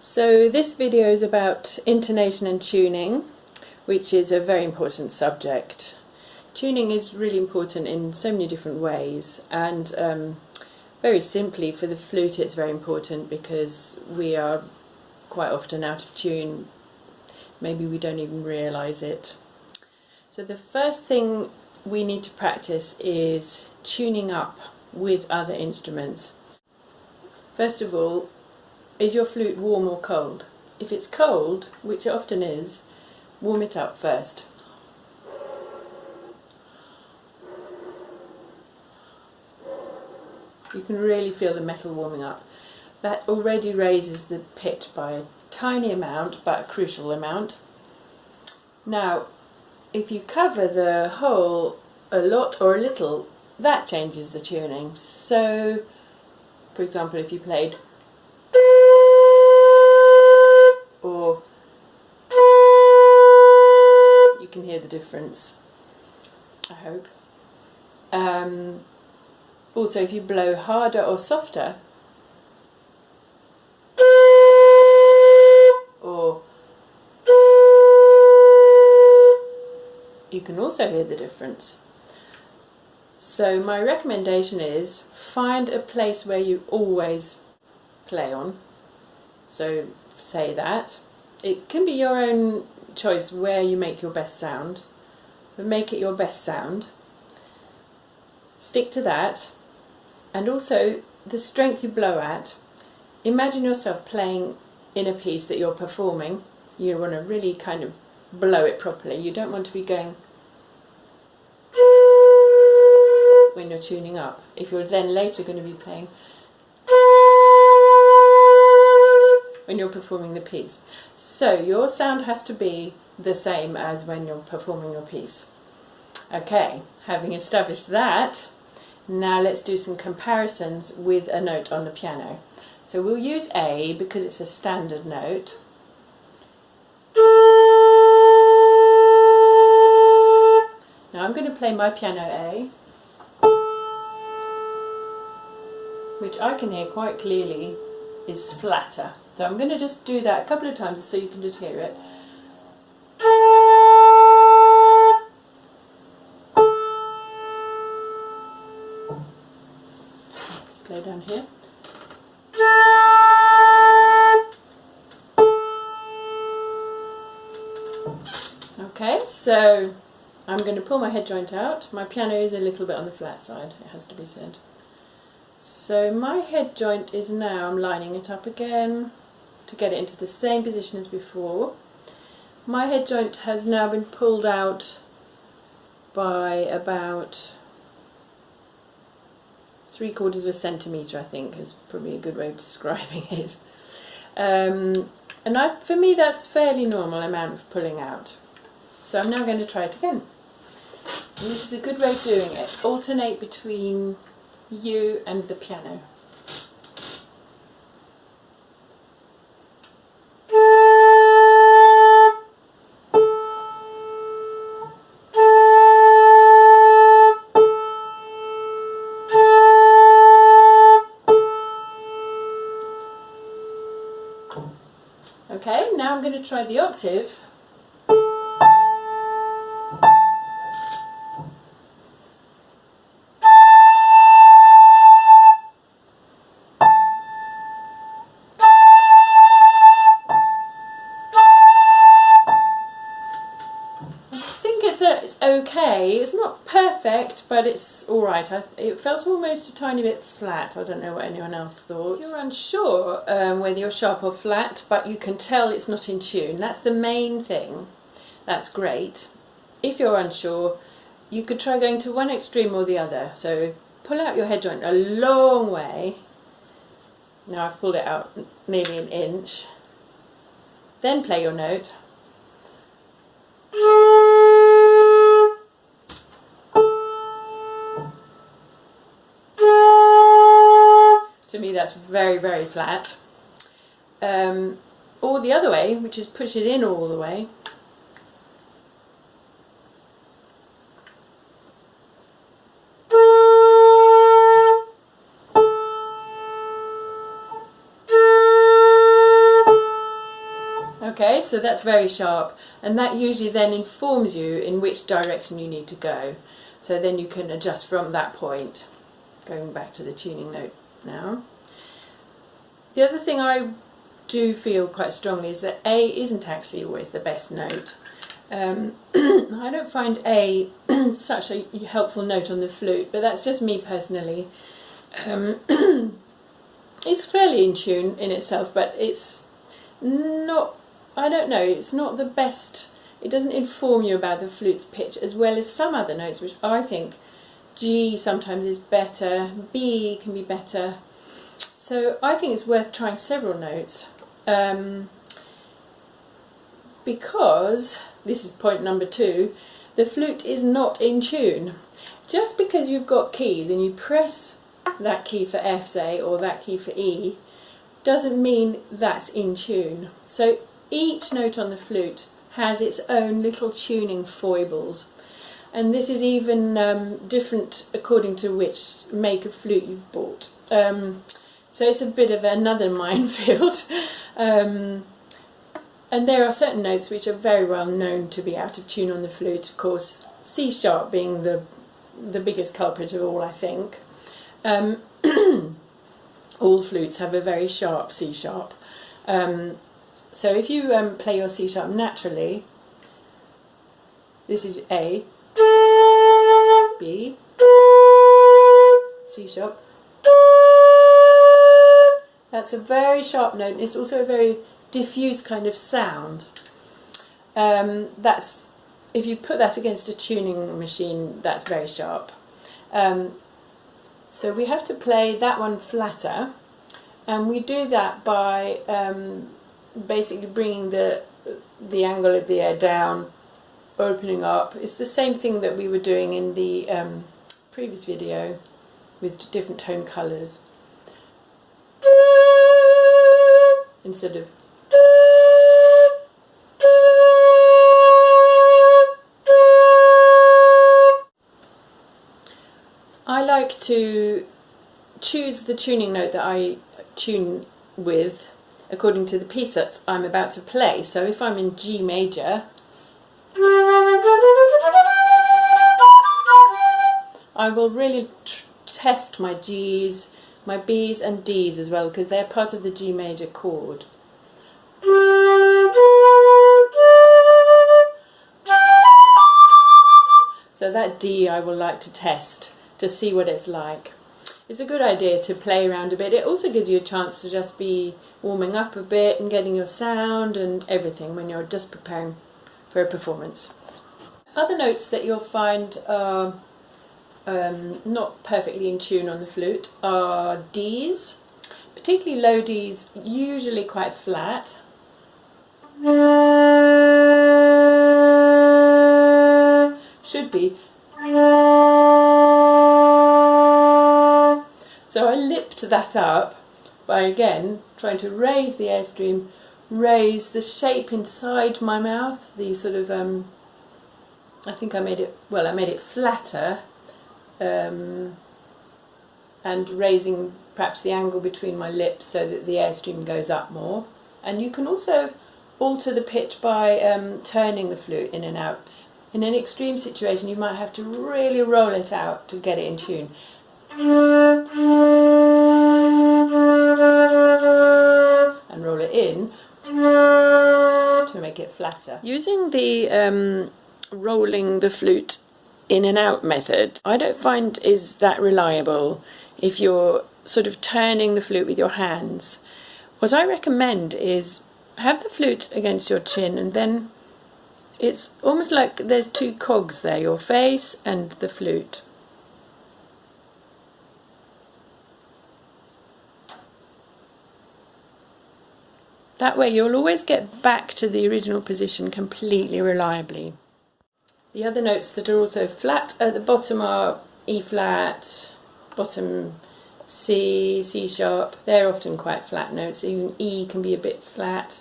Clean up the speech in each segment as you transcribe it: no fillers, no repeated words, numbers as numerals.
So this video is about intonation and tuning, which is a very important subject. Tuning is really important in so many different ways, and very simply for the flute it's very important because we are quite often out of tune. Maybe we don't even realise it. So the first thing we need to practice is tuning up with other instruments. First of all, is your flute warm or cold? If it's cold, which it often is, warm it up first. You can really feel the metal warming up. That already raises the pitch by a tiny amount, but a crucial amount. Now, if you cover the hole a lot or a little, that changes the tuning. So, for example, if you played or you can hear the difference, I hope. Also, if you blow harder or softer, or you can also hear the difference. So my recommendation is find a place where you always play on. So say that. It can be your own choice where you make your best sound, but make it your best sound. Stick to that. And also the strength you blow at. Imagine yourself playing in a piece that you're performing. You want to really kind of blow it properly. You don't want to be going when you're tuning up, if you're then later going to be playing when you're performing the piece. So your sound has to be the same as when you're performing your piece. Okay, having established that, now let's do some comparisons with a note on the piano. So we'll use A because it's a standard note. Now I'm going to play my piano A, which I can hear quite clearly is flatter. So I'm going to just do that a couple of times so you can just hear it. Let's play down here. Okay, so I'm going to pull my head joint out. My piano is a little bit on the flat side, it has to be said. So my head joint is now, I'm lining it up again to get it into the same position as before. My head joint has now been pulled out by about 3/4 centimetre, I think is probably a good way of describing it. For me that's fairly normal amount of pulling out. So I'm now going to try it again. And this is a good way of doing it. Alternate between you and the piano. Okay, now I'm going to try the octave. It's okay, it's not perfect, but it's alright. It felt almost a tiny bit flat. I don't know what anyone else thought. If you're unsure whether you're sharp or flat, but you can tell it's not in tune, that's the main thing. That's great. If you're unsure, you could try going to one extreme or the other. So pull out your head joint a long way. Now I've pulled it out nearly an inch. Then play your note. To me that's very, very flat. Or the other way, which is push it in all the way. To Okay, so that's very sharp, and that usually then informs you in which direction you need to go. So then you can adjust from that point. Going back to the tuning note now. The other thing I do feel quite strongly is that A isn't actually always the best note. I don't find A such a helpful note on the flute, but that's just me personally. It's fairly in tune in itself, but it's not, I don't know, it's not the best. It doesn't inform you about the flute's pitch as well as some other notes, which I think G sometimes is better, B can be better. So I think it's worth trying several notes, because, this is point number 2, the flute is not in tune. Just because you've got keys and you press that key for F, say, or that key for E, doesn't mean that's in tune. So each note on the flute has its own little tuning foibles, and this is even different according to which make of flute you've bought. So it's a bit of another minefield. And there are certain notes which are very well known to be out of tune on the flute, of course, C sharp being the biggest culprit of all, I think. All flutes have a very sharp C sharp. So if you play your C sharp naturally, this is A, B, C sharp. That's a very sharp note. It's also a very diffuse kind of sound. That's, if you put that against a tuning machine, that's very sharp. So we have to play that one flatter, and we do that by basically bringing the angle of the air down, opening up. It's the same thing that we were doing in the previous video with different tone colours. Instead of I like to choose the tuning note that I tune with according to the piece that I'm about to play. So if I'm in G major, I will really test my G's, my B's and D's as well, because they're part of the G major chord. So that D I will like to test to see what it's like. It's a good idea to play around a bit. It also gives you a chance to just be warming up a bit and getting your sound and everything when you're just preparing for a performance. Other notes that you'll find are not perfectly in tune on the flute are D's, particularly low D's, usually quite flat. Should be. So I lipped that up by again trying to raise the airstream, raise the shape inside my mouth, the sort of, I think I made it, well, I made it flatter, and raising perhaps the angle between my lips so that the airstream goes up more. And you can also alter the pitch by turning the flute in and out. In an extreme situation you might have to really roll it out to get it in tune. And roll it in to make it flatter. Using the rolling the flute in and out method, I don't find is that reliable if you're sort of turning the flute with your hands. What I recommend is have the flute against your chin, and then it's almost like there's two cogs there, your face and the flute. That way you'll always get back to the original position completely reliably. The other notes that are also flat at the bottom are E flat, bottom C, C sharp. They're often quite flat notes. Even E can be a bit flat.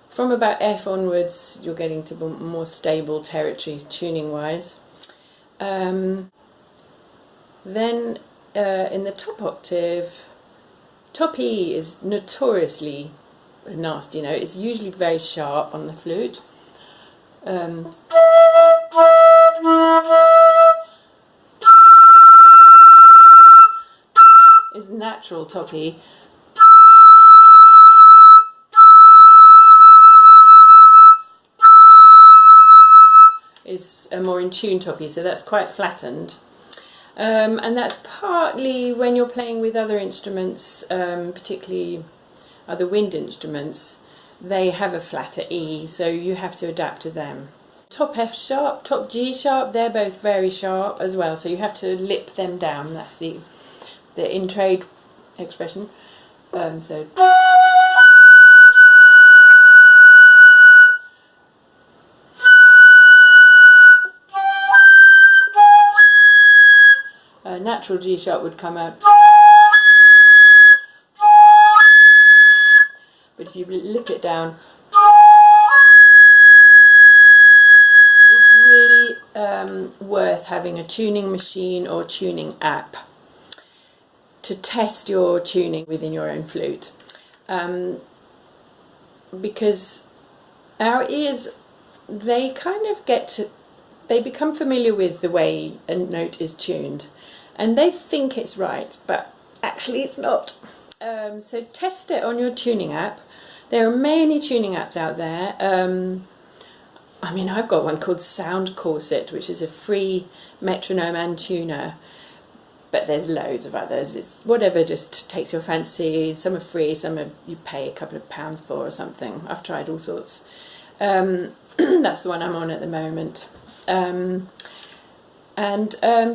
From about F onwards you're getting to more stable territory tuning wise. Then in the top octave, top E is notoriously a nasty note. It's usually very sharp on the flute. It's natural toppy. Is a more in tune toppy, so that's quite flattened. And that's partly when you're playing with other instruments, particularly other wind instruments, they have a flatter E, so you have to adapt to them. Top F sharp, top G sharp, they're both very sharp as well, so you have to lip them down. That's the in trade expression. Natural G sharp would come out, but if you lip it down, it's really worth having a tuning machine or tuning app to test your tuning within your own flute, because our ears, they kind of they become familiar with the way a note is tuned, and they think it's right, but actually it's not. So test it on your tuning app. There are many tuning apps out there. I mean, I've got one called Sound Corset, which is a free metronome and tuner, but there's loads of others. It's whatever just takes your fancy. Some are free, some are you pay a couple of pounds for or something. I've tried all sorts. That's the one I'm on at the moment.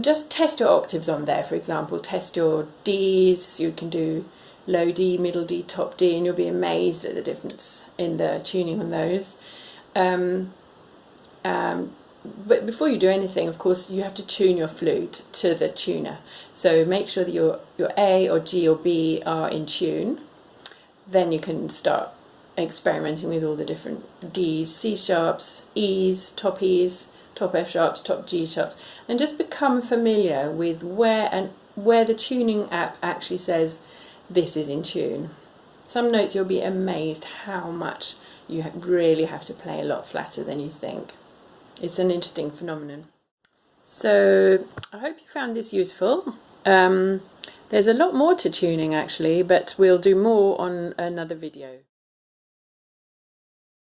Just test your octaves on there. For example, test your Ds. You can do low D, middle D, top D, and you'll be amazed at the difference in the tuning on those. But before you do anything, of course, you have to tune your flute to the tuner. So make sure that your A or G or B are in tune. Then you can start experimenting with all the different Ds, C sharps, E's, top F sharps, top G sharps, and just become familiar with where the tuning app actually says this is in tune. Some notes you'll be amazed how much you really have to play a lot flatter than you think. It's an interesting phenomenon. So I hope you found this useful. There's a lot more to tuning actually, but we'll do more on another video.